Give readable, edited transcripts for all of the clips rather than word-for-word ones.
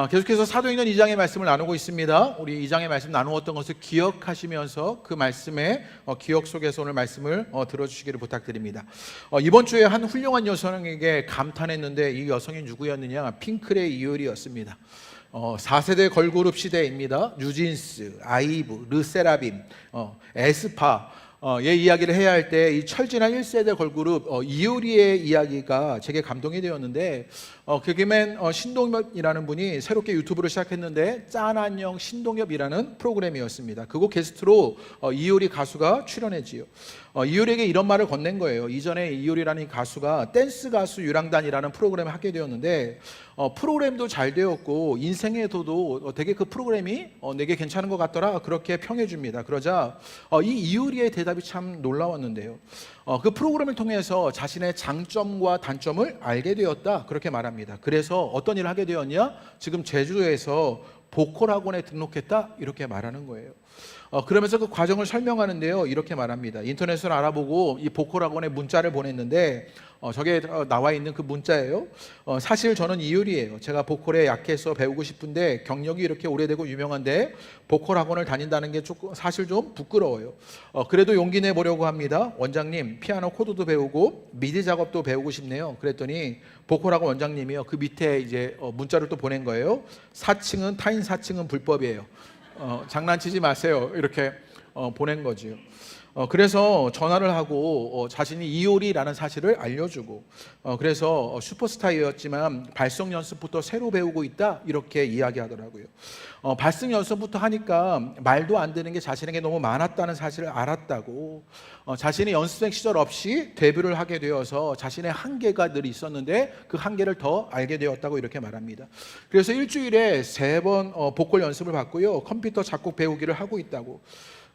계속해서 사도행전 2장의 말씀을 나누고 있습니다. 우리 2장의 말씀 나누었던 것을 기억하시면서 그 말씀의 기억 속에서 오늘 말씀을 들어주시기를 부탁드립니다. 이번 주에 한 훌륭한 여성에게 감탄했는데 이 여성이 누구였느냐? 핑클의 이효리였습니다. 4세대 걸그룹 시대입니다. 뉴진스, 아이브, 르세라핌, 에스파 의 이야기를 해야 할 때 이 철진한 1세대 걸그룹 이효리의 이야기가 제게 감동이 되었는데 개그맨 신동엽이라는 분이 새롭게 유튜브를 시작했는데 짠안녕 신동엽이라는 프로그램이었습니다. 그곳 게스트로 이효리 가수가 출연했지요. 이효리에게 이런 말을 건넨 거예요. 이전에 이효리라는 가수가 댄스 가수 유랑단이라는 프로그램을 하게 되었는데 프로그램도 잘 되었고 인생에서도 되게 그 프로그램이 내게 괜찮은 것 같더라 그렇게 평해 줍니다. 그러자 이 이효리의 대답이 참 놀라웠는데요. 그 프로그램을 통해서 자신의 장점과 단점을 알게 되었다 그렇게 말합니다. 그래서 어떤 일을 하게 되었냐? 지금 제주도에서 보컬 학원에 등록했다 이렇게 말하는 거예요. 그러면서 그 과정을 설명하는데요. 이렇게 말합니다. 인터넷을 알아보고 이 보컬 학원에 문자를 보냈는데 저게 나와 있는 그 문자예요. 사실 저는 이효리예요. 제가 보컬에 약해서 배우고 싶은데 경력이 이렇게 오래되고 유명한데 보컬 학원을 다닌다는 게 조금 사실 좀 부끄러워요. 그래도 용기 내보려고 합니다. 원장님 피아노 코드도 배우고 미디 작업도 배우고 싶네요. 그랬더니 보컬 학원 원장님이요. 그 밑에 이제 문자를 또 보낸 거예요. 사칭은 타인 사칭은 불법이에요. 장난치지 마세요. 이렇게 보낸 거지요. 그래서 전화를 하고 자신이 이효리라는 사실을 알려주고 그래서 슈퍼스타였지만 발성 연습부터 새로 배우고 있다 이렇게 이야기하더라고요. 발성 연습부터 하니까 말도 안 되는 게 자신에게 너무 많았다는 사실을 알았다고, 자신이 연습생 시절 없이 데뷔를 하게 되어서 자신의 한계가 늘 있었는데 그 한계를 더 알게 되었다고 이렇게 말합니다. 그래서 일주일에 3번 보컬 연습을 받고요, 컴퓨터 작곡 배우기를 하고 있다고.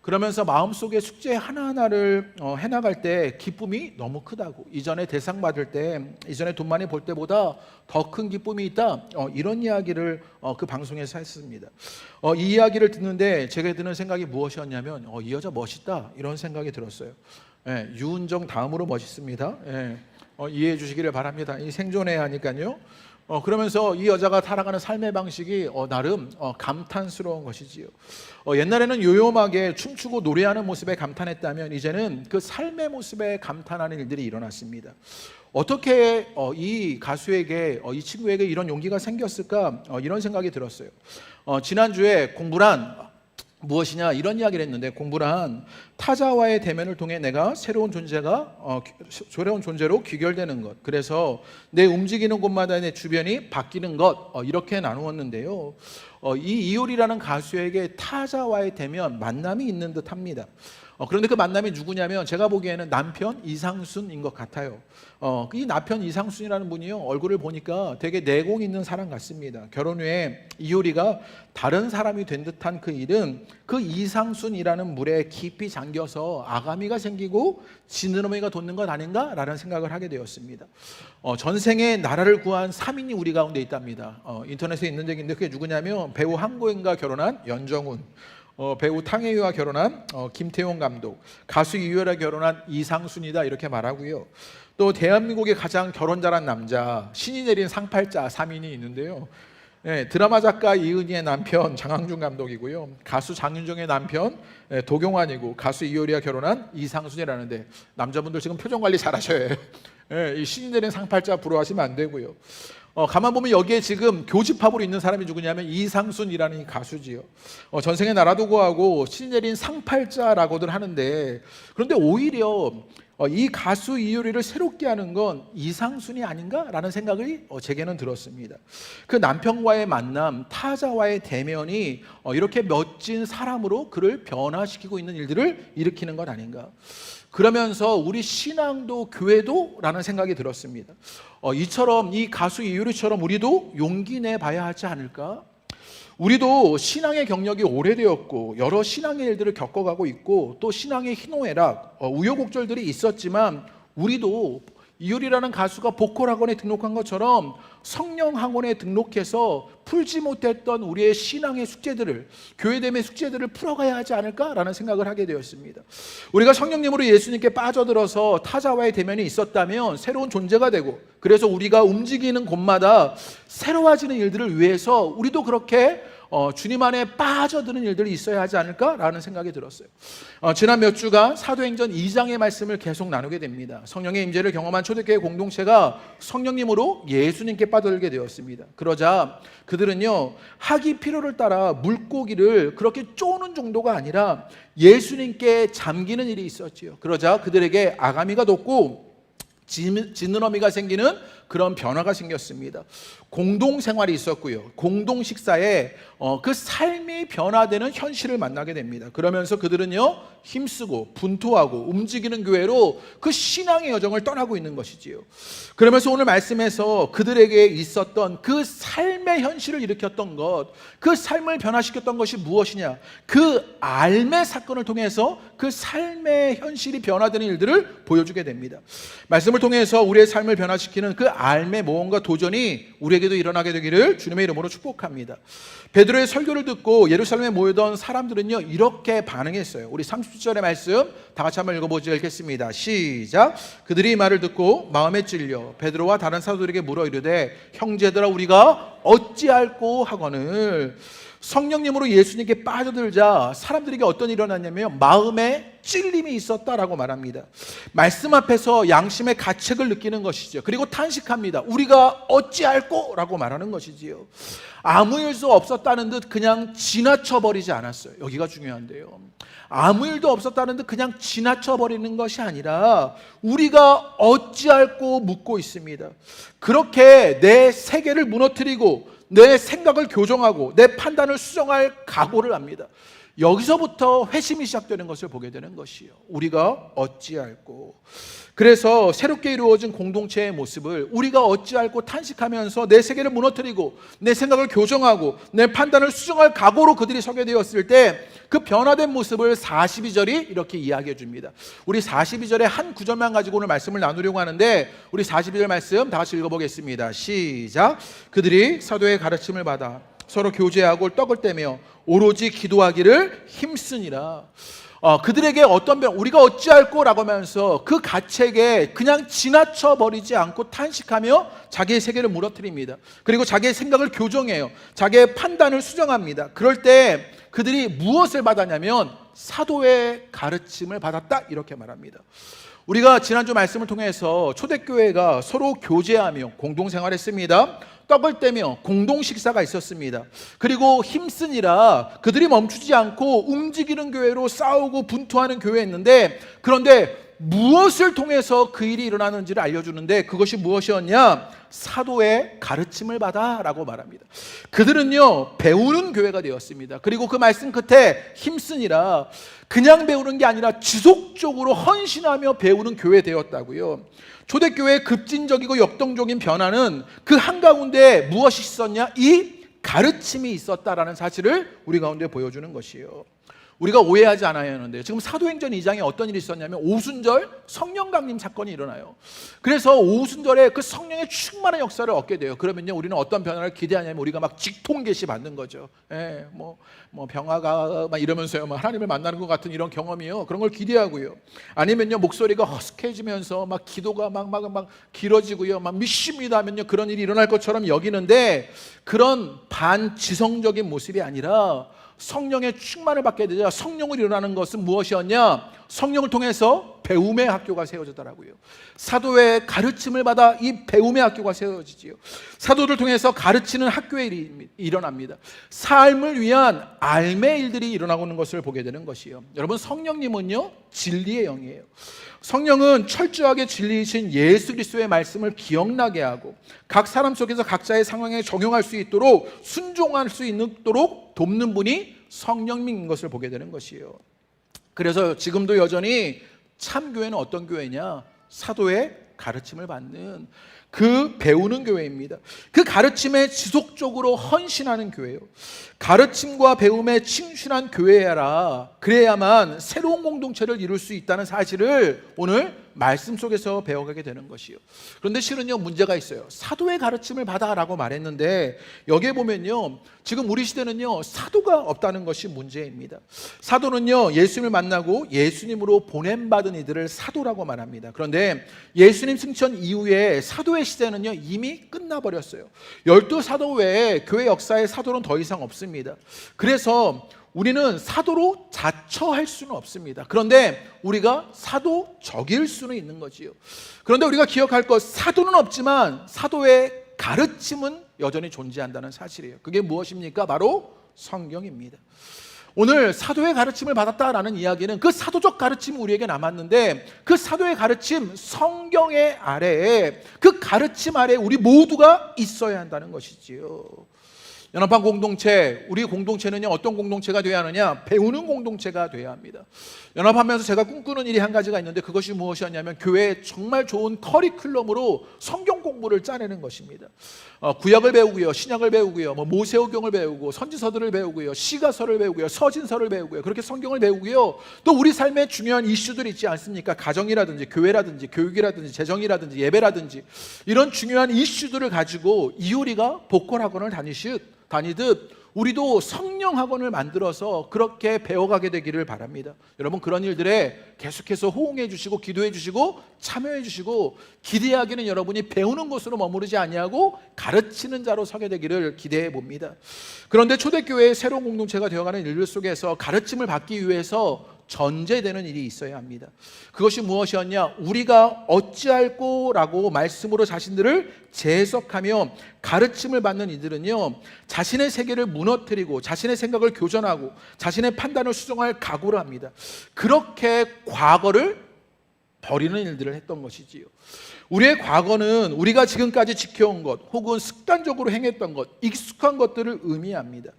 그러면서 마음속에 숙제 하나하나를 해나갈 때 기쁨이 너무 크다고, 이전에 대상 받을 때, 이전에 돈 많이 벌 때보다 더 큰 기쁨이 있다, 이런 이야기를 그 방송에서 했습니다. 이 이야기를 듣는데 제가 드는 생각이 무엇이었냐면 이 여자 멋있다 이런 생각이 들었어요. 유은정 다음으로 멋있습니다. 이해해 주시기를 바랍니다. 이 생존해야 하니까요. 그러면서 이 여자가 살아가는 삶의 방식이 나름 감탄스러운 것이지요. 옛날에는 요염하게 춤추고 노래하는 모습에 감탄했다면 이제는 그 삶의 모습에 감탄하는 일들이 일어났습니다. 어떻게 이 가수에게, 이 친구에게 이런 용기가 생겼을까, 이런 생각이 들었어요. 지난주에 공부란 무엇이냐 이런 이야기를 했는데, 공부란 타자와의 대면을 통해 내가 새로운 존재로 귀결되는 것, 그래서 내 움직이는 곳마다 내 주변이 바뀌는 것, 이렇게 나누었는데요. 이 이효리라는 가수에게 타자와의 대면, 만남이 있는 듯 합니다. 그런데 그 만남이 누구냐면 제가 보기에는 남편 이상순인 것 같아요. 이 남편 이상순이라는 분이요, 얼굴을 보니까 되게 내공 있는 사람 같습니다. 결혼 후에 이효리가 다른 사람이 된 듯한 그 일은 그 이상순이라는 물에 깊이 잠겨서 아가미가 생기고 지느러미가 돋는 것 아닌가라는 생각을 하게 되었습니다. 전생에 나라를 구한 3인이 우리 가운데 있답니다. 인터넷에 있는 얘기인데 그게 누구냐면 배우 한고은과 결혼한 연정훈, 배우 탕혜유와 결혼한 김태용 감독, 가수 이효리와 결혼한 이상순이다 이렇게 말하고요. 또 대한민국의 가장 결혼 잘한 남자, 신이 내린 상팔자 3인이 있는데요. 드라마 작가 이은희의 남편 장항준 감독이고요, 가수 장윤정의 남편 도경환이고, 가수 이효리와 결혼한 이상순이라는데 남자분들 지금 표정 관리 잘 하셔야 해요. 이 신이 내린 상팔자 부러워하시면 안 되고요. 가만 보면 여기에 지금 교집합으로 있는 사람이 누구냐면 이상순이라는 이 가수지요. 전생에 나라도 구하고 신이 내린 상팔자라고들 하는데, 그런데 오히려 이 가수 이효리를 새롭게 하는 건 이상순이 아닌가라는 생각이 제게는 들었습니다. 그 남편과의 만남, 타자와의 대면이 이렇게 멋진 사람으로 그를 변화시키고 있는 일들을 일으키는 것 아닌가. 그러면서 우리 신앙도 교회도 라는 생각이 들었습니다. 이처럼, 이 가수 이효리처럼 우리도 용기 내봐야 하지 않을까? 우리도 신앙의 경력이 오래되었고 여러 신앙의 일들을 겪어가고 있고 또 신앙의 희노애락, 우여곡절들이 있었지만 우리도 이효리라는 가수가 보컬 학원에 등록한 것처럼 성령 학원에 등록해서 풀지 못했던 우리의 신앙의 숙제들을, 교회됨의 숙제들을 풀어가야 하지 않을까라는 생각을 하게 되었습니다. 우리가 성령님으로 예수님께 빠져들어서 타자와의 대면이 있었다면 새로운 존재가 되고, 그래서 우리가 움직이는 곳마다 새로워지는 일들을 위해서 우리도 그렇게 주님 안에 빠져드는 일들이 있어야 하지 않을까라는 생각이 들었어요. 지난 몇 주간 사도행전 2장의 말씀을 계속 나누게 됩니다. 성령의 임재를 경험한 초대교회 공동체가 성령님으로 예수님께 빠져들게 되었습니다. 그러자 그들은요, 하기 필요를 따라 물고기를 그렇게 쪼는 정도가 아니라 예수님께 잠기는 일이 있었지요. 그러자 그들에게 아가미가 돋고 지느러미가 생기는 그런 변화가 생겼습니다. 공동생활이 있었고요. 공동식사에 그 삶이 변화되는 현실을 만나게 됩니다. 그러면서 그들은요, 힘쓰고 분투하고 움직이는 교회로 그 신앙의 여정을 떠나고 있는 것이지요. 그러면서 오늘 말씀에서 그들에게 있었던 그 삶의 현실을 일으켰던 것, 그 삶을 변화시켰던 것이 무엇이냐, 그 알매 사건을 통해서 그 삶의 현실이 변화되는 일들을 보여주게 됩니다. 말씀을 통해서 우리의 삶을 변화시키는 그 알매 모험과 도전이 우리에게도 일어나게 되기를 주님의 이름으로 축복합니다. 베드로의 설교를 듣고 예루살렘에 모이던 사람들은요, 이렇게 반응했어요. 우리 30절의 말씀 다 같이 한번 읽겠습니다. 시작. 그들이 이 말을 듣고 마음에 찔려 베드로와 다른 사도들에게 물어 이르되 형제들아 우리가 어찌할꼬 하거늘. 성령님으로 예수님께 빠져들자 사람들에게 어떤 일이 일어났냐면 마음에 찔림이 있었다라고 말합니다. 말씀 앞에서 양심의 가책을 느끼는 것이죠. 그리고 탄식합니다. 우리가 어찌할꼬 라고 말하는 것이지요. 아무 일도 없었다는 듯 그냥 지나쳐버리지 않았어요. 여기가 중요한데요. 아무 일도 없었다는 듯 그냥 지나쳐버리는 것이 아니라 우리가 어찌할꼬 묻고 있습니다. 그렇게 내 세계를 무너뜨리고 내 생각을 교정하고 내 판단을 수정할 각오를 합니다. 여기서부터 회심이 시작되는 것을 보게 되는 것이요. 우리가 어찌할꼬. 그래서 새롭게 이루어진 공동체의 모습을 우리가 어찌할꼬 탄식하면서 내 세계를 무너뜨리고 내 생각을 교정하고 내 판단을 수정할 각오로 그들이 서게 되었을 때 그 변화된 모습을 42절이 이렇게 이야기해 줍니다. 우리 42절의 한 구절만 가지고 오늘 말씀을 나누려고 하는데 우리 42절 말씀 다 같이 읽어보겠습니다. 시작. 그들이 사도의 가르침을 받아 서로 교제하고 떡을 떼며 오로지 기도하기를 힘쓰니라. 그들에게 어떤 변화, 우리가 어찌할꼬 라고 하면서 그 가책에 그냥 지나쳐 버리지 않고 탄식하며 자기의 세계를 무너뜨립니다. 그리고 자기의 생각을 교정해요. 자기의 판단을 수정합니다. 그럴 때 그들이 무엇을 받았냐면 사도의 가르침을 받았다 이렇게 말합니다. 우리가 지난주 말씀을 통해서 초대교회가 서로 교제하며 공동생활했습니다. 떡을 떼며 공동식사가 있었습니다. 그리고 힘쓰니라 그들이 멈추지 않고 움직이는 교회로 싸우고 분투하는 교회였는데, 그런데 무엇을 통해서 그 일이 일어나는지를 알려주는데 그것이 무엇이었냐? 사도의 가르침을 받아 라고 말합니다. 그들은요 배우는 교회가 되었습니다. 그리고 그 말씀 끝에 힘쓰니라 그냥 배우는 게 아니라 지속적으로 헌신하며 배우는 교회 되었다고요. 초대교회의 급진적이고 역동적인 변화는 그 한가운데 무엇이 있었냐? 이 가르침이 있었다라는 사실을 우리 가운데 보여주는 것이에요. 우리가 오해하지 않아야 하는데요. 지금 사도행전 2장에 어떤 일이 있었냐면 오순절 성령 강림 사건이 일어나요. 그래서 오순절에 그 성령의 충만한 역사를 얻게 돼요. 그러면요 우리는 어떤 변화를 기대하냐면 우리가 막 직통 계시 받는 거죠. 뭐 병화가 막 이러면서요 막 하나님을 만나는 것 같은 이런 경험이요. 그런 걸 기대하고요. 아니면요 목소리가 허스케지면서 막 기도가 막 길어지고요. 막 믿습니다 하면요 그런 일이 일어날 것처럼 여기는데 그런 반지성적인 모습이 아니라 성령의 충만을 받게 되자 성령을 일어나는 것은 무엇이었냐? 성령을 통해서 배움의 학교가 세워졌더라고요. 사도의 가르침을 받아 이 배움의 학교가 세워지지요. 사도를 통해서 가르치는 학교의 일이 일어납니다. 삶을 위한 알매 일들이 일어나고 것을 보게 되는 것이요. 여러분 성령님은요 진리의 영이에요. 성령은 철저하게 진리이신 예수 그리스도의 말씀을 기억나게 하고 각 사람 속에서 각자의 상황에 적용할 수 있도록 순종할 수 있도록 돕는 분이 성령님인 것을 보게 되는 것이에요. 그래서 지금도 여전히 참 교회는 어떤 교회냐? 사도의 가르침을 받는 그 배우는 교회입니다. 그 가르침에 지속적으로 헌신하는 교회요. 가르침과 배움에 충실한 교회라 그래야만 새로운 공동체를 이룰 수 있다는 사실을 오늘 말씀 속에서 배워가게 되는 것이요. 그런데 실은요, 문제가 있어요. 사도의 가르침을 받아라고 말했는데 여기에 보면요, 지금 우리 시대는요, 사도가 없다는 것이 문제입니다. 사도는요, 예수님을 만나고 예수님으로 보냄받은 이들을 사도라고 말합니다. 그런데 예수님 승천 이후에 사도의 시대는요, 이미 끝나버렸어요. 12사도 외에 교회 역사에 사도는 더 이상 없습니다. 그래서 우리는 사도로 자처할 수는 없습니다. 그런데 우리가 사도적일 수는 있는 거지요. 그런데 우리가 기억할 것, 사도는 없지만 사도의 가르침은 여전히 존재한다는 사실이에요. 그게 무엇입니까? 바로 성경입니다. 오늘 사도의 가르침을 받았다라는 이야기는 그 사도적 가르침이 우리에게 남았는데 그 사도의 가르침, 성경의 아래에, 그 가르침 아래에 우리 모두가 있어야 한다는 것이지요. 연합한 공동체, 우리 공동체는요, 어떤 공동체가 되어야 하느냐? 배우는 공동체가 되어야 합니다. 연합하면서 제가 꿈꾸는 일이 한 가지가 있는데 그것이 무엇이었냐면 교회에 정말 좋은 커리큘럼으로 성경 공부를 짜내는 것입니다. 구약을 배우고요, 신약을 배우고요, 모세오경을 배우고, 선지서들을 배우고요, 시가서를 배우고요, 서진서를 배우고요, 그렇게 성경을 배우고요. 또 우리 삶에 중요한 이슈들이 있지 않습니까? 가정이라든지 교회라든지 교육이라든지 재정이라든지 예배라든지 이런 중요한 이슈들을 가지고 이효리가 보컬학원을 다니듯 우리도 성령 학원을 만들어서 그렇게 배워가게 되기를 바랍니다. 여러분, 그런 일들에 계속해서 호응해 주시고 기도해 주시고 참여해 주시고, 기대하기는 여러분이 배우는 것으로 머무르지 아니하고 가르치는 자로 서게 되기를 기대해 봅니다. 그런데 초대교회의 새로운 공동체가 되어가는 일들 속에서 가르침을 받기 위해서 전제되는 일이 있어야 합니다. 그것이 무엇이었냐? 우리가 어찌할꼬라고 말씀으로 자신들을 재해석하며 가르침을 받는 이들은요, 자신의 세계를 무너뜨리고 자신의 생각을 교전하고 자신의 판단을 수정할 각오를 합니다. 그렇게 과거를 버리는 일들을 했던 것이지요. 우리의 과거는 우리가 지금까지 지켜온 것 혹은 습관적으로 행했던 것, 익숙한 것들을 의미합니다.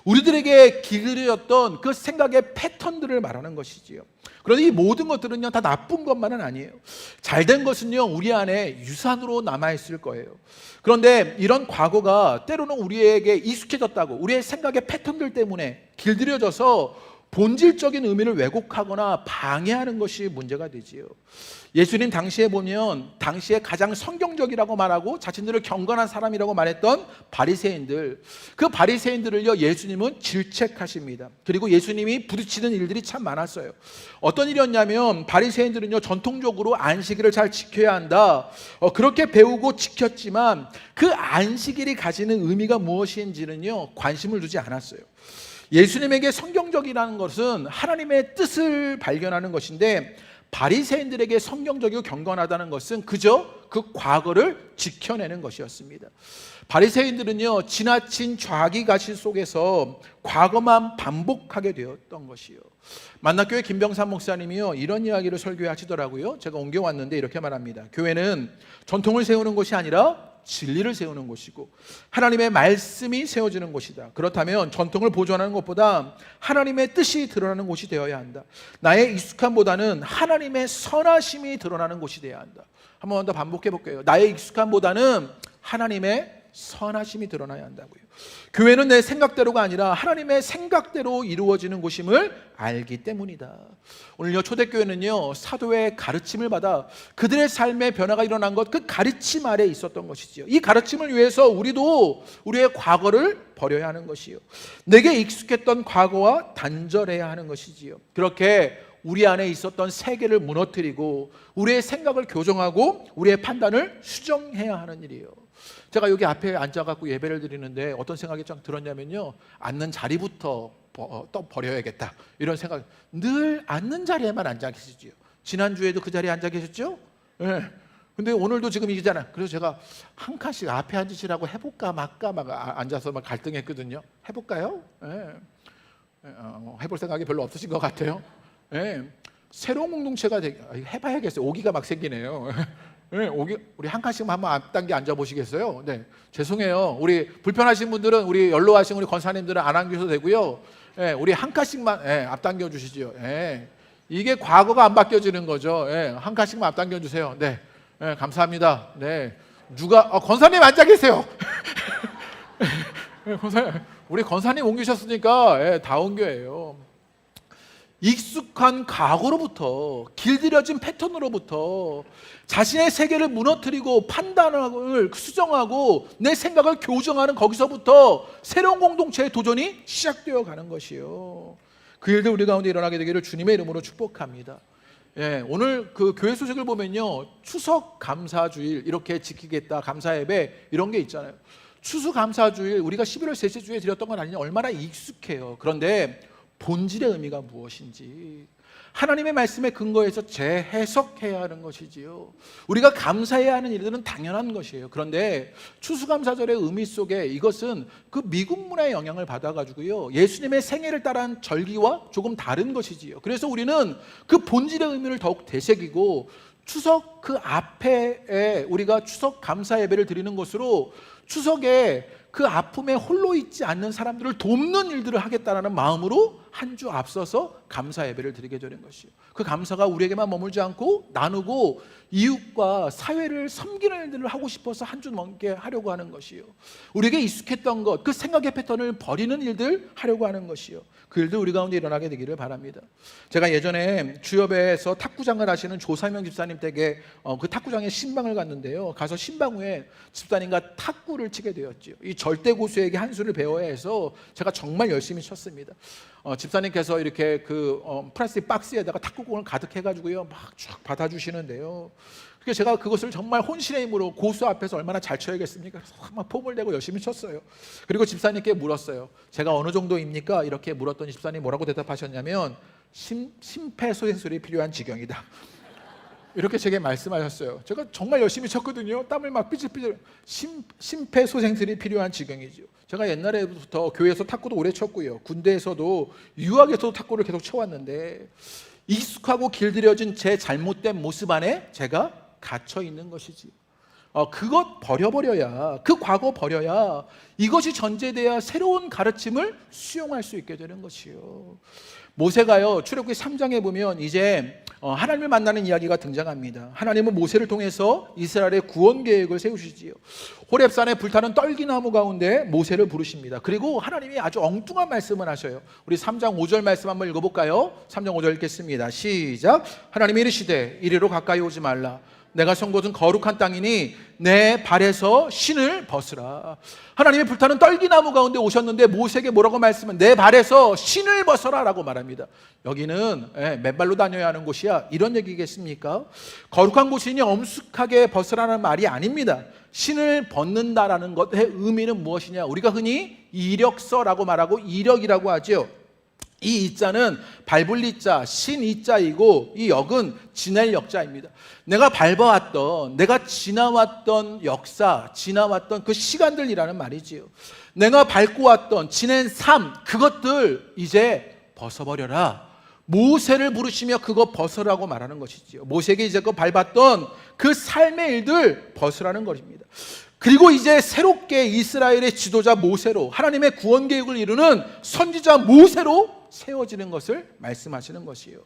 우리들에게 길들여졌던 그 생각의 패턴들을 말하는 것이지요. 그런데 이 모든 것들은요, 다 나쁜 것만은 아니에요. 잘된 것은요, 우리 안에 유산으로 남아있을 거예요. 그런데 이런 과거가 때로는 우리에게 익숙해졌다고, 우리의 생각의 패턴들 때문에 길들여져서 본질적인 의미를 왜곡하거나 방해하는 것이 문제가 되지요. 예수님 당시에 보면 당시에 가장 성경적이라고 말하고 자신들을 경건한 사람이라고 말했던 바리새인들, 그 바리새인들을요, 예수님은 질책하십니다. 그리고 예수님이 부딪히는 일들이 참 많았어요. 어떤 일이었냐면 바리새인들은요, 전통적으로 안식일을 잘 지켜야 한다, 그렇게 배우고 지켰지만 그 안식일이 가지는 의미가 무엇인지는요, 관심을 두지 않았어요. 예수님에게 성경적이라는 것은 하나님의 뜻을 발견하는 것인데, 바리새인들에게 성경적이고 경건하다는 것은 그저 그 과거를 지켜내는 것이었습니다. 바리새인들은요, 지나친 좌기가시 속에서 과거만 반복하게 되었던 것이요. 만나교회 김병삼 목사님이요, 이런 이야기를 설교하시더라고요. 제가 옮겨왔는데 이렇게 말합니다. 교회는 전통을 세우는 것이 아니라 진리를 세우는 곳이고 하나님의 말씀이 세워지는 곳이다. 그렇다면 전통을 보존하는 것보다 하나님의 뜻이 드러나는 곳이 되어야 한다. 나의 익숙함보다는 하나님의 선하심이 드러나는 곳이 되어야 한다. 한 번 더 반복해 볼게요. 나의 익숙함보다는 하나님의 선하심이 드러나야 한다고요. 교회는 내 생각대로가 아니라 하나님의 생각대로 이루어지는 곳임을 알기 때문이다. 오늘요, 초대교회는요, 사도의 가르침을 받아 그들의 삶의 변화가 일어난 것, 그 가르침 아래 있었던 것이지요. 이 가르침을 위해서 우리도 우리의 과거를 버려야 하는 것이요, 내게 익숙했던 과거와 단절해야 하는 것이지요. 그렇게 우리 안에 있었던 세계를 무너뜨리고 우리의 생각을 교정하고 우리의 판단을 수정해야 하는 일이에요. 제가 여기 앞에 앉아갖고 예배를 드리는데 어떤 생각이 좀 들었냐면요, 앉는 자리부터 버려야겠다, 이런 생각. 늘 앉는 자리에만 앉아 계시죠. 지난주에도 그 자리에 앉아 계셨죠? 네. 근데 오늘도 지금 이잖아. 그래서 제가 한 칸씩 앞에 앉으시라고 해볼까 말까 막 앉아서 막 갈등했거든요. 해볼까요? 네. 해볼 생각이 별로 없으신 것 같아요. 네. 새로운 공동체가 해봐야겠어요. 오기가 막 생기네요. 네, 우리 한 칸씩만 한번 앞당겨 앉아 보시겠어요? 네, 죄송해요. 우리 불편하신 분들은, 우리 연로하신 우리 권사님들은 안 앉으셔도 되고요. 네, 우리 한 칸씩만 앞당겨 주시죠. 네, 이게 과거가 안 바뀌어지는 거죠. 네, 한 칸씩만 앞당겨 주세요. 네, 감사합니다. 네, 누가 권사님 앉아 계세요. 우리 권사님 옮기셨으니까 다 옮겨요. 익숙한 과거로부터, 길들여진 패턴으로부터 자신의 세계를 무너뜨리고 판단을 수정하고 내 생각을 교정하는 거기서부터 새로운 공동체의 도전이 시작되어 가는 것이요. 그 일들 우리 가운데 일어나게 되기를 주님의 이름으로 축복합니다. 오늘 그 교회 소식을 보면요, 추석 감사주일 이렇게 지키겠다, 감사 예배 이런 게 있잖아요. 추수감사주일 우리가 11월 셋째 주에 드렸던 건 아니냐, 얼마나 익숙해요. 그런데 본질의 의미가 무엇인지 하나님의 말씀에 근거해서 재해석해야 하는 것이지요. 우리가 감사해야 하는 일들은 당연한 것이에요. 그런데 추수감사절의 의미 속에 이것은 그 미국 문화의 영향을 받아가지고요, 예수님의 생애를 따른 절기와 조금 다른 것이지요. 그래서 우리는 그 본질의 의미를 더욱 되새기고 추석 그 앞에 우리가 추석 감사 예배를 드리는 것으로 추석에 그 아픔에 홀로 있지 않는 사람들을 돕는 일들을 하겠다는 마음으로 한 주 앞서서 감사 예배를 드리게 되는 것이요. 그 감사가 우리에게만 머물지 않고 나누고 이웃과 사회를 섬기는 일들을 하고 싶어서 한 주 넘게 하려고 하는 것이요. 우리에게 익숙했던 것, 그 생각의 패턴을 버리는 일들 하려고 하는 것이요. 그 일들 우리 가운데 일어나게 되기를 바랍니다. 제가 예전에 주협에서 탁구장을 하시는 조사명 집사님 댁에 그 탁구장에 신방을 갔는데요. 가서 신방 후에 집사님과 탁구를 치게 되었죠. 이 절대 고수에게 한 수를 배워야 해서 제가 정말 열심히 쳤습니다. 집사님께서 이렇게 그 플라스틱 박스에다가 탁구공을 가득 해가지고요, 막 쭉 받아주시는데요. 그래서 제가 그것을 정말 혼신의 힘으로 고수 앞에서 얼마나 잘 쳐야겠습니까? 그래서 막 폼을 내고 열심히 쳤어요. 그리고 집사님께 물었어요. 제가 어느 정도입니까? 이렇게 물었더니 집사님 뭐라고 대답하셨냐면 심폐소생술이 필요한 지경이다. 이렇게 제게 말씀하셨어요. 제가 정말 열심히 쳤거든요. 땀을 막 삐질삐질. 심폐소생술이 필요한 지경이죠. 제가 옛날에부터 교회에서 탁구도 오래 쳤고요, 군대에서도 유학에서도 탁구를 계속 쳐왔는데 익숙하고 길들여진 제 잘못된 모습 안에 제가 갇혀 있는 것이지. 그것 버려버려야, 그 과거 버려야 이것이 전제돼야 새로운 가르침을 수용할 수 있게 되는 것이요. 모세가요, 출애굽기 3장에 보면 이제 하나님을 만나는 이야기가 등장합니다. 하나님은 모세를 통해서 이스라엘의 구원 계획을 세우시지요. 호렙산에 불타는 떨기나무 가운데 모세를 부르십니다. 그리고 하나님이 아주 엉뚱한 말씀을 하셔요. 우리 3장 5절 말씀 한번 읽어볼까요? 3장 5절 읽겠습니다. 시작. 하나님이 이르시되 이리로 가까이 오지 말라. 내가 선 곳은 거룩한 땅이니 내 발에서 신을 벗으라. 하나님이 불타는 떨기나무 가운데 오셨는데 모세에게 뭐라고 말씀은 내 발에서 신을 벗어라 라고 말합니다. 여기는 맨발로 다녀야 하는 곳이야, 이런 얘기겠습니까? 거룩한 곳이니 엄숙하게 벗으라는 말이 아닙니다. 신을 벗는다라는 것의 의미는 무엇이냐? 우리가 흔히 이력서라고 말하고 이력이라고 하죠. 이 이자는 밟을 이자, 신 이자이고 이 역은 지낼 역자입니다. 내가 밟아왔던, 내가 지나왔던 역사, 지나왔던 그 시간들이라는 말이지요. 내가 밟고 왔던, 지낸 삶, 그것들 이제 벗어버려라. 모세를 부르시며 그거 벗으라고 말하는 것이지요. 모세에게 이제 그 밟았던 그 삶의 일들 벗으라는 것입니다. 그리고 이제 새롭게 이스라엘의 지도자 모세로, 하나님의 구원 계획을 이루는 선지자 모세로 세워지는 것을 말씀하시는 것이에요.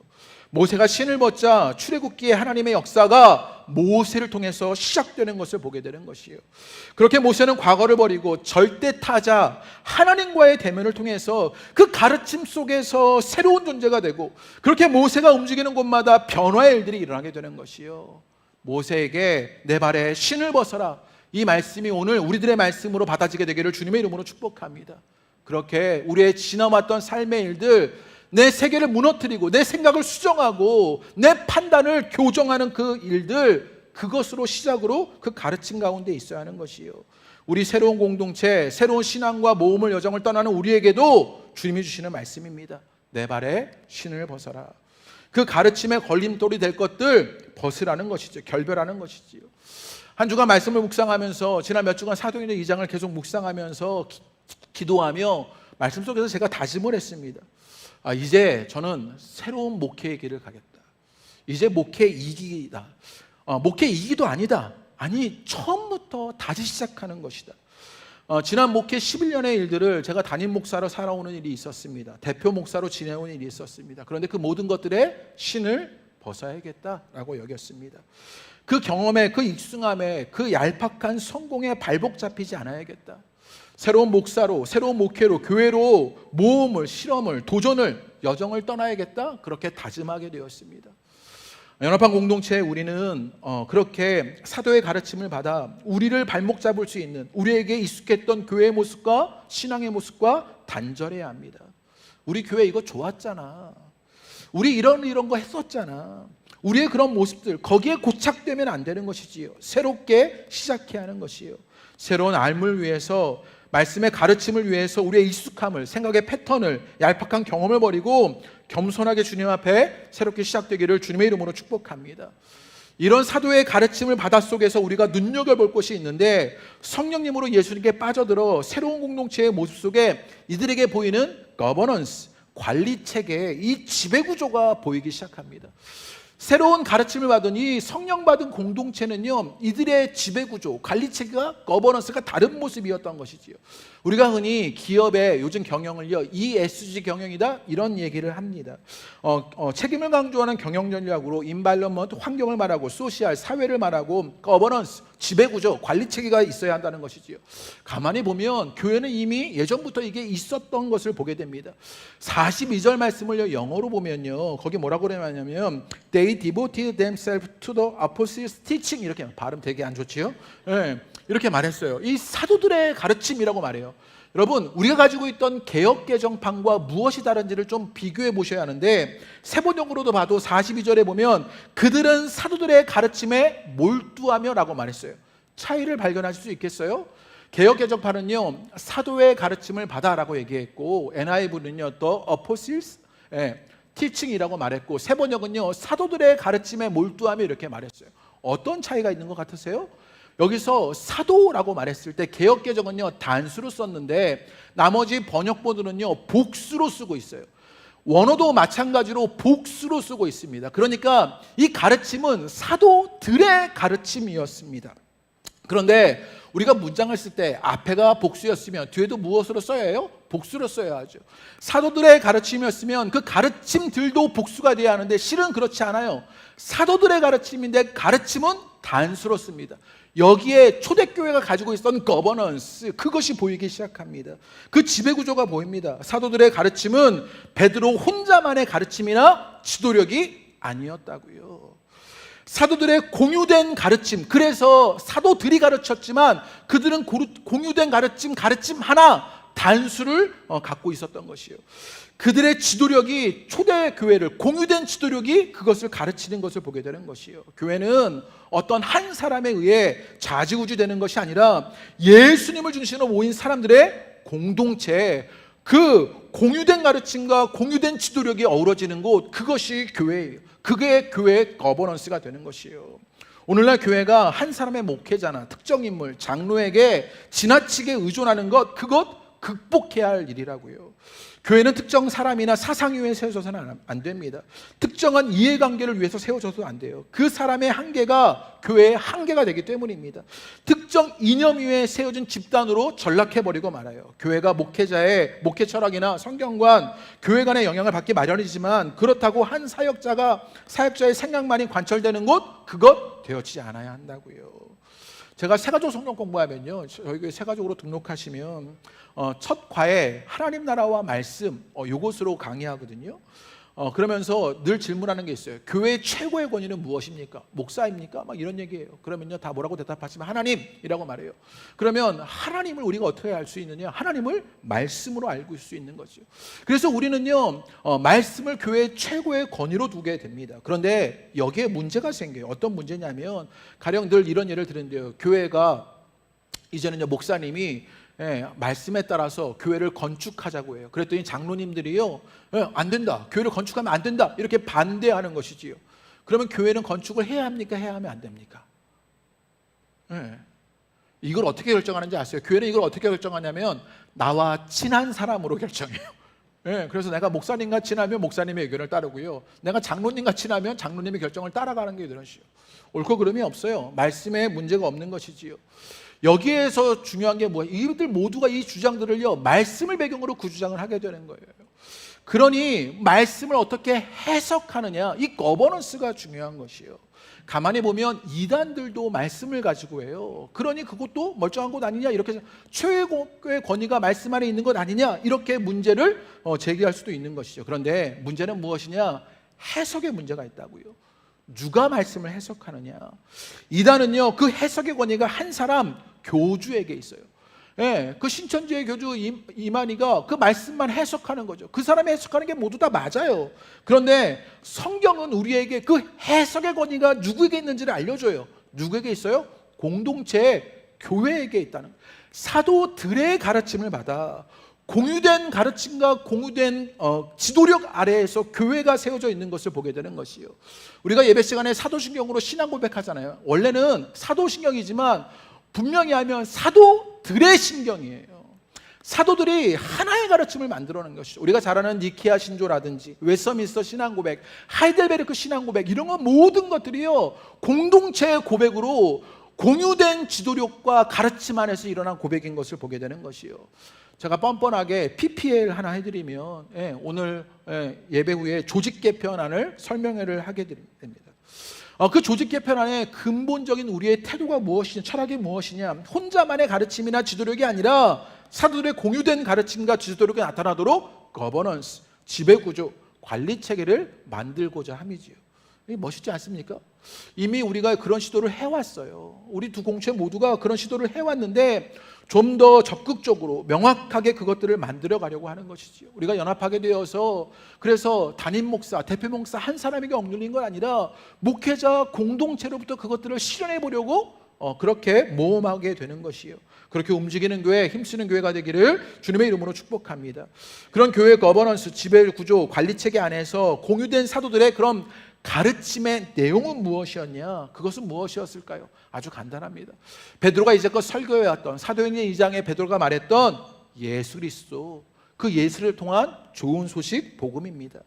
모세가 신을 벗자 출애굽기의 하나님의 역사가 모세를 통해서 시작되는 것을 보게 되는 것이에요. 그렇게 모세는 과거를 버리고 절대 타자 하나님과의 대면을 통해서 그 가르침 속에서 새로운 존재가 되고, 그렇게 모세가 움직이는 곳마다 변화의 일들이 일어나게 되는 것이에요. 모세에게 내 발에 신을 벗어라, 이 말씀이 오늘 우리들의 말씀으로 받아지게 되기를 주님의 이름으로 축복합니다. 그렇게 우리의 지나왔던 삶의 일들, 내 세계를 무너뜨리고 내 생각을 수정하고 내 판단을 교정하는 그 일들, 그것으로 시작으로 그 가르침 가운데 있어야 하는 것이요. 우리 새로운 공동체, 새로운 신앙과 모험을 여정을 떠나는 우리에게도 주님이 주시는 말씀입니다. 내 발에 신을 벗어라. 그 가르침의 걸림돌이 될 것들 벗으라는 것이죠. 결별하는 것이지요. 한 주간 말씀을 묵상하면서 지난 몇 주간 사도행전 2장을 계속 묵상하면서 기도하며 말씀 속에서 제가 다짐을 했습니다. 이제 저는 새로운 목회의 길을 가겠다. 이제 목회 2기다. 목회 2기도 아니다. 아니, 처음부터 다시 시작하는 것이다. 지난 목회 11년의 일들을 제가 담임 목사로 살아오는 일이 있었습니다. 대표 목사로 지내온 일이 있었습니다. 그런데 그 모든 것들에 신을 벗어야겠다라고 여겼습니다. 그 경험에, 그 익숙함에, 그 얄팍한 성공에 발목 잡히지 않아야겠다. 새로운 목사로, 새로운 목회로, 교회로 모험을, 실험을, 도전을, 여정을 떠나야겠다. 그렇게 다짐하게 되었습니다. 연합한 공동체에 우리는 그렇게 사도의 가르침을 받아 우리를 발목 잡을 수 있는, 우리에게 익숙했던 교회의 모습과 신앙의 모습과 단절해야 합니다. 우리 교회 이거 좋았잖아. 우리 이런 거 했었잖아. 우리의 그런 모습들, 거기에 고착되면 안 되는 것이지요. 새롭게 시작해야 하는 것이요. 새로운 삶을 위해서, 말씀의 가르침을 위해서 우리의 익숙함을, 생각의 패턴을, 얄팍한 경험을 버리고 겸손하게 주님 앞에 새롭게 시작되기를 주님의 이름으로 축복합니다. 이런 사도의 가르침을 바닷속에서 우리가 눈여겨볼 것이 있는데, 성령님으로 예수님께 빠져들어 새로운 공동체의 모습 속에 이들에게 보이는 거버넌스, 관리체계, 이 지배구조가 보이기 시작합니다. 새로운 가르침을 받은 이 성령 받은 공동체는요, 이들의 지배구조, 관리체계가, 거버넌스가 다른 모습이었던 것이지요. 우리가 흔히 기업의 요즘 경영을요, ESG 경영이다, 이런 얘기를 합니다. 책임을 강조하는 경영 전략으로 인바이러먼트, 환경을 말하고, 소시알, 사회를 말하고, 거버넌스, 지배구조, 관리체계가 있어야 한다는 것이지요. 가만히 보면 교회는 이미 예전부터 이게 있었던 것을 보게 됩니다. 42절 말씀을 영어로 보면요, 거기 뭐라고 그러냐면 They devoted themselves to the apostles' teaching, 이렇게 발음 되게 안 좋지요? 네, 이렇게 말했어요. 이 사도들의 가르침이라고 말해요. 여러분, 우리가 가지고 있던 개혁개정판과 무엇이 다른지를 좀 비교해 보셔야 하는데, 세번역으로도 봐도 42절에 보면 그들은 사도들의 가르침에 몰두하며 라고 말했어요. 차이를 발견하실 수 있겠어요? 개혁개정판은요, 사도의 가르침을 받아라고 얘기했고, NIV는요, The Apostles' Teaching이라고 말했고, 세번역은요, 사도들의 가르침에 몰두하며 이렇게 말했어요. 어떤 차이가 있는 것 같으세요? 여기서 사도라고 말했을 때 개역개정은요, 단수로 썼는데 나머지 번역본들은요, 복수로 쓰고 있어요. 원어도 마찬가지로 복수로 쓰고 있습니다. 그러니까 이 가르침은 사도들의 가르침이었습니다. 그런데 우리가 문장을 쓸 때 앞에가 복수였으면 뒤에도 무엇으로 써야 해요? 복수로 써야 하죠. 사도들의 가르침이었으면 그 가르침들도 복수가 돼야 하는데, 실은 그렇지 않아요. 사도들의 가르침인데 가르침은 단수로 씁니다. 여기에 초대교회가 가지고 있었던 거버넌스, 그것이 보이기 시작합니다. 그 지배구조가 보입니다. 사도들의 가르침은 베드로 혼자만의 가르침이나 지도력이 아니었다고요. 사도들의 공유된 가르침, 그래서 사도들이 가르쳤지만 그들은 공유된 가르침 하나, 단수를 갖고 있었던 것이에요. 그들의 지도력이 초대교회를, 공유된 지도력이 그것을 가르치는 것을 보게 되는 것이에요. 교회는 어떤 한 사람에 의해 좌지우지되는 것이 아니라 예수님을 중심으로 모인 사람들의 공동체, 그 공유된 가르침과 공유된 지도력이 어우러지는 곳, 그것이 교회예요. 그게 교회의 거버넌스가 되는 것이에요. 오늘날 교회가 한 사람의 목회자나 특정 인물, 장로에게 지나치게 의존하는 것, 그것 극복해야 할 일이라고요. 교회는 특정 사람이나 사상 위에 세워져서는 안 됩니다. 특정한 이해관계를 위해서 세워져도 안 돼요. 그 사람의 한계가 교회의 한계가 되기 때문입니다. 특정 이념 위에 세워진 집단으로 전락해버리고 말아요. 교회가 목회자의 목회 철학이나 성경관, 교회 간의 영향을 받기 마련이지만, 그렇다고 한 사역자의 생각만이 관철되는 곳, 그것 되어지지 않아야 한다고요. 제가 세가족 성경 공부하면요, 저희 교회 세가족으로 등록하시면 첫 과에 하나님 나라와 말씀, 요것으로 강의하거든요. 그러면서 늘 질문하는 게 있어요. 교회의 최고의 권위는 무엇입니까? 목사입니까? 막 이런 얘기예요. 그러면요, 다 뭐라고 대답하시면 하나님이라고 말해요. 그러면 하나님을 우리가 어떻게 알 수 있느냐? 하나님을 말씀으로 알고 있을 수 있는 거죠. 그래서 우리는요, 말씀을 교회의 최고의 권위로 두게 됩니다. 그런데 여기에 문제가 생겨요. 어떤 문제냐면, 가령 늘 이런 예를 드는데요, 교회가 이제는요, 목사님이 말씀에 따라서 교회를 건축하자고 해요. 그랬더니 장로님들이요, 안 된다, 교회를 건축하면 안 된다, 이렇게 반대하는 것이지요. 그러면 교회는 건축을 해야 합니까? 해야 하면 안 됩니까? 이걸 어떻게 결정하는지 아세요? 교회는 이걸 어떻게 결정하냐면 나와 친한 사람으로 결정해요. 그래서 내가 목사님과 친하면 목사님의 의견을 따르고요, 내가 장로님과 친하면 장로님의 결정을 따라가는 게 이러시요. 옳고 그름이 없어요. 말씀에 문제가 없는 것이지요. 여기에서 중요한 게 뭐예요? 이들 모두가 이 주장들을요, 말씀을 배경으로 그 주장을 하게 되는 거예요. 그러니 말씀을 어떻게 해석하느냐, 이 거버넌스가 중요한 것이에요. 가만히 보면 이단들도 말씀을 가지고 해요. 그러니 그것도 멀쩡한 것 아니냐, 이렇게 해서 최고의 권위가 말씀 안에 있는 것 아니냐, 이렇게 문제를 제기할 수도 있는 것이죠. 그런데 문제는 무엇이냐? 해석의 문제가 있다고요. 누가 말씀을 해석하느냐. 이단은요, 그 해석의 권위가 한 사람 교주에게 있어요. 예, 그 신천지의 교주 이만희가 그 말씀만 해석하는 거죠. 그 사람이 해석하는 게 모두 다 맞아요. 그런데 성경은 우리에게 그 해석의 권위가 누구에게 있는지를 알려줘요. 누구에게 있어요? 공동체, 교회에게 있다는 거예요. 사도들의 가르침을 받아 공유된 가르침과 공유된 지도력 아래에서 교회가 세워져 있는 것을 보게 되는 것이요. 우리가 예배 시간에 사도신경으로 신앙 고백하잖아요. 원래는 사도신경이지만 분명히 하면 사도들의 신경이에요. 사도들이 하나의 가르침을 만들어낸 것이죠. 우리가 잘 아는 니케아 신조라든지 웨스터민스터 신앙 고백, 하이델베르크 신앙 고백, 이런 건 모든 것들이요, 공동체의 고백으로 공유된 지도력과 가르침 안에서 일어난 고백인 것을 보게 되는 것이요. 제가 뻔뻔하게 PPL 하나 해드리면, 오늘 예배 후에 조직 개편안을 설명회를 하게 됩니다. 그 조직 개편안의 근본적인 우리의 태도가 무엇이냐, 철학이 무엇이냐, 혼자만의 가르침이나 지도력이 아니라 사도들의 공유된 가르침과 지도력이 나타나도록 거버넌스, 지배구조, 관리체계를 만들고자 함이지요. 멋있지 않습니까? 이미 우리가 그런 시도를 해왔어요. 우리 두 공체 모두가 그런 시도를 해왔는데 좀 더 적극적으로 명확하게 그것들을 만들어 가려고 하는 것이지요. 우리가 연합하게 되어서, 그래서 담임 목사, 대표 목사 한 사람에게 억눌린 건 아니라 목회자 공동체로부터 그것들을 실현해 보려고 그렇게 모험하게 되는 것이요. 그렇게 움직이는 교회, 힘쓰는 교회가 되기를 주님의 이름으로 축복합니다. 그런 교회 거버넌스, 지배 구조, 관리 체계 안에서 공유된 사도들의 그런 가르침의 내용은 무엇이었냐? 그것은 무엇이었을까요? 아주 간단합니다. 베드로가 이제껏 설교해왔던 사도행전 2장에 베드로가 말했던 예수 그리스도, 그 예수를 통한 좋은 소식, 복음입니다.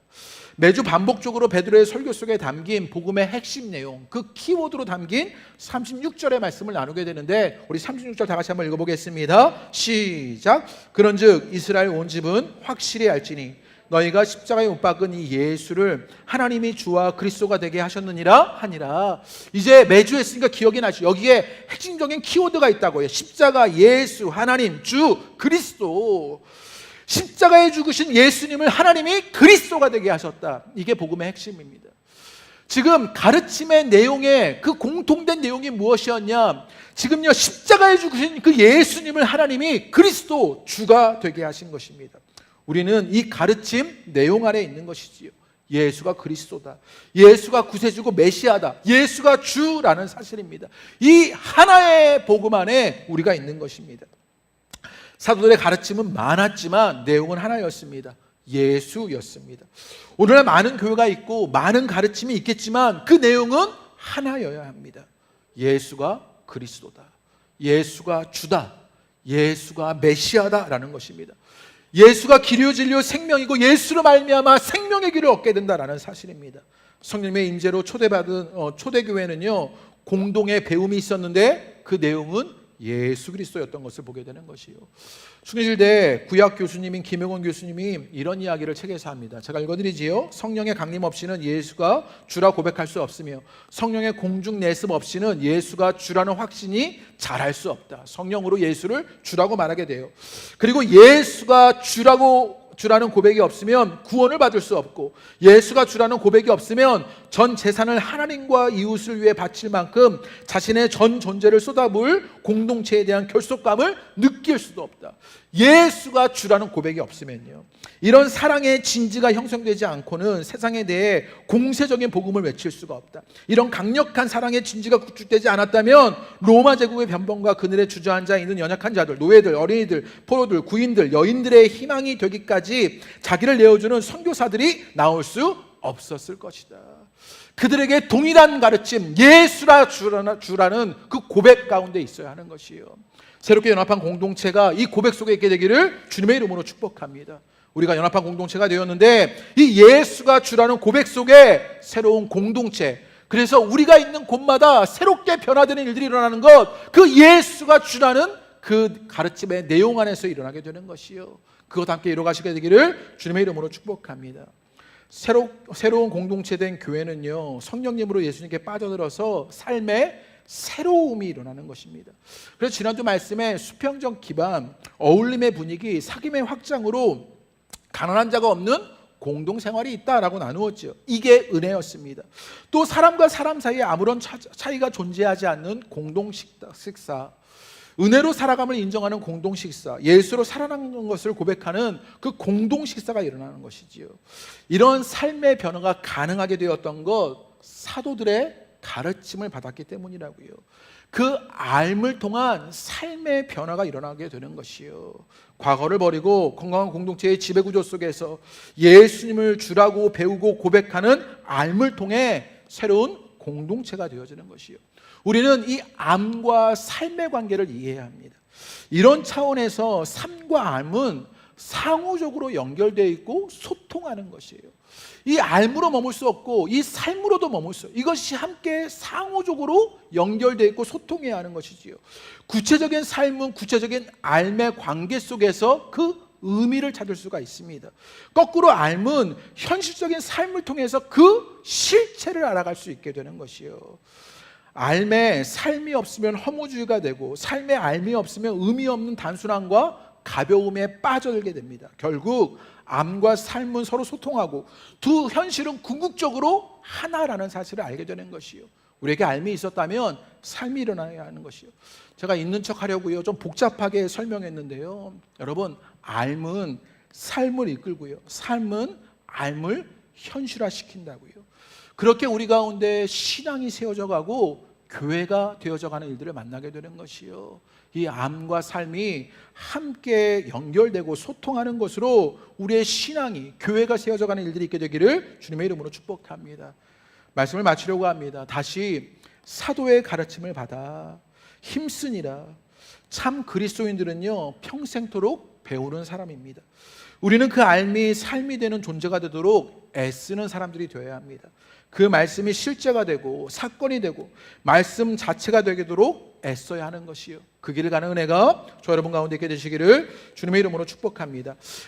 매주 반복적으로 베드로의 설교 속에 담긴 복음의 핵심 내용, 그 키워드로 담긴 36절의 말씀을 나누게 되는데, 우리 36절 다 같이 한번 읽어보겠습니다. 시작. 그런즉 이스라엘 온 집은 확실히 알지니 너희가 십자가에 못 박은 이 예수를 하나님이 주와 그리스도가 되게 하셨느니라 하니라. 이제 매주 했으니까 기억이 나죠. 여기에 핵심적인 키워드가 있다고요. 십자가, 예수, 하나님, 주, 그리스도. 십자가에 죽으신 예수님을 하나님이 그리스도가 되게 하셨다. 이게 복음의 핵심입니다. 지금 가르침의 내용에 그 공통된 내용이 무엇이었냐? 지금요, 십자가에 죽으신 그 예수님을 하나님이 그리스도, 주가 되게 하신 것입니다. 우리는 이 가르침 내용 안에 있는 것이지요. 예수가 그리스도다, 예수가 구세주고 메시아다, 예수가 주라는 사실입니다. 이 하나의 복음 안에 우리가 있는 것입니다. 사도들의 가르침은 많았지만 내용은 하나였습니다. 예수였습니다. 오늘날 많은 교회가 있고 많은 가르침이 있겠지만 그 내용은 하나여야 합니다. 예수가 그리스도다, 예수가 주다, 예수가 메시아다라는 것입니다. 예수가 길이요 진리요 생명이고 예수로 말미암아 생명의 길을 얻게 된다라는 사실입니다. 성령님의 임재로 초대받은 초대교회는요, 공동의 배움이 있었는데 그 내용은 예수 그리스도였던 것을 보게 되는 것이요. 충실대 구약 교수님인 김영원 교수님이 이런 이야기를 책에서 합니다. 제가 읽어드리지요. 성령의 강림 없이는 예수가 주라 고백할 수 없으며 성령의 공중 내습 없이는 예수가 주라는 확신이 잘할 수 없다. 성령으로 예수를 주라고 말하게 돼요. 그리고 예수가 주라는 고백이 없으면 구원을 받을 수 없고, 예수가 주라는 고백이 없으면 전 재산을 하나님과 이웃을 위해 바칠 만큼 자신의 전 존재를 쏟아부을 공동체에 대한 결속감을 느낄 수도 없다. 예수가 주라는 고백이 없으면요, 이런 사랑의 진지가 형성되지 않고는 세상에 대해 공세적인 복음을 외칠 수가 없다. 이런 강력한 사랑의 진지가 구축되지 않았다면 로마 제국의 변방과 그늘에 주저앉아 있는 연약한 자들, 노예들, 어린이들, 포로들, 구인들, 여인들의 희망이 되기까지 자기를 내어주는 선교사들이 나올 수 없었을 것이다. 그들에게 동일한 가르침, 예수라 주라는 그 고백 가운데 있어야 하는 것이에요. 새롭게 연합한 공동체가 이 고백 속에 있게 되기를 주님의 이름으로 축복합니다. 우리가 연합한 공동체가 되었는데 이 예수가 주라는 고백 속에 새로운 공동체, 그래서 우리가 있는 곳마다 새롭게 변화되는 일들이 일어나는 것, 그 예수가 주라는 그 가르침의 내용 안에서 일어나게 되는 것이요. 그것 함께 이루어가시게 되기를 주님의 이름으로 축복합니다. 새로운 공동체 된 교회는요, 성령님으로 예수님께 빠져들어서 삶의 새로움이 일어나는 것입니다. 그래서 지난주 말씀에 수평적 기반, 어울림의 분위기, 사귐의 확장으로 가난한 자가 없는 공동생활이 있다라고 나누었죠. 이게 은혜였습니다. 또 사람과 사람 사이에 아무런 차이가 존재하지 않는 공동식사, 은혜로 살아감을 인정하는 공동식사, 예수로 살아나는 것을 고백하는 그 공동식사가 일어나는 것이지요. 이런 삶의 변화가 가능하게 되었던 것, 사도들의 가르침을 받았기 때문이라고요. 그 앓음을 통한 삶의 변화가 일어나게 되는 것이요. 과거를 버리고 건강한 공동체의 지배구조 속에서 예수님을 주라고 배우고 고백하는 앓음을 통해 새로운 공동체가 되어지는 것이요. 우리는 이 암과 삶의 관계를 이해해야 합니다. 이런 차원에서 삶과 암은 상호적으로 연결되어 있고 소통하는 것이에요. 이 암으로 머물 수 없고 이 삶으로도 머물 수 없어요. 이것이 함께 상호적으로 연결되어 있고 소통해야 하는 것이지요. 구체적인 삶은 구체적인 암의 관계 속에서 그 의미를 찾을 수가 있습니다. 거꾸로 암은 현실적인 삶을 통해서 그 실체를 알아갈 수 있게 되는 것이요. 삶에 삶이 없으면 허무주의가 되고 삶에 삶이 없으면 의미 없는 단순함과 가벼움에 빠져들게 됩니다. 결국 암과 삶은 서로 소통하고 두 현실은 궁극적으로 하나라는 사실을 알게 되는 것이요. 우리에게 암이 있었다면 삶이 일어나야 하는 것이요. 제가 있는 척 하려고요, 좀 복잡하게 설명했는데요, 여러분, 암은 삶을 이끌고요, 삶은 암을 현실화시킨다고요. 그렇게 우리 가운데 신앙이 세워져 가고 교회가 되어져 가는 일들을 만나게 되는 것이요. 이 암과 삶이 함께 연결되고 소통하는 것으로 우리의 신앙이, 교회가 세워져 가는 일들이 있게 되기를 주님의 이름으로 축복합니다. 말씀을 마치려고 합니다. 다시 사도의 가르침을 받아 힘쓰니라. 참 그리스도인들은요, 평생토록 배우는 사람입니다. 우리는 그 삶이 삶이 되는 존재가 되도록 애쓰는 사람들이 되어야 합니다. 그 말씀이 실제가 되고 사건이 되고 말씀 자체가 되도록 애써야 하는 것이요. 그 길을 가는 은혜가 저 여러분 가운데 있게 되시기를 주님의 이름으로 축복합니다.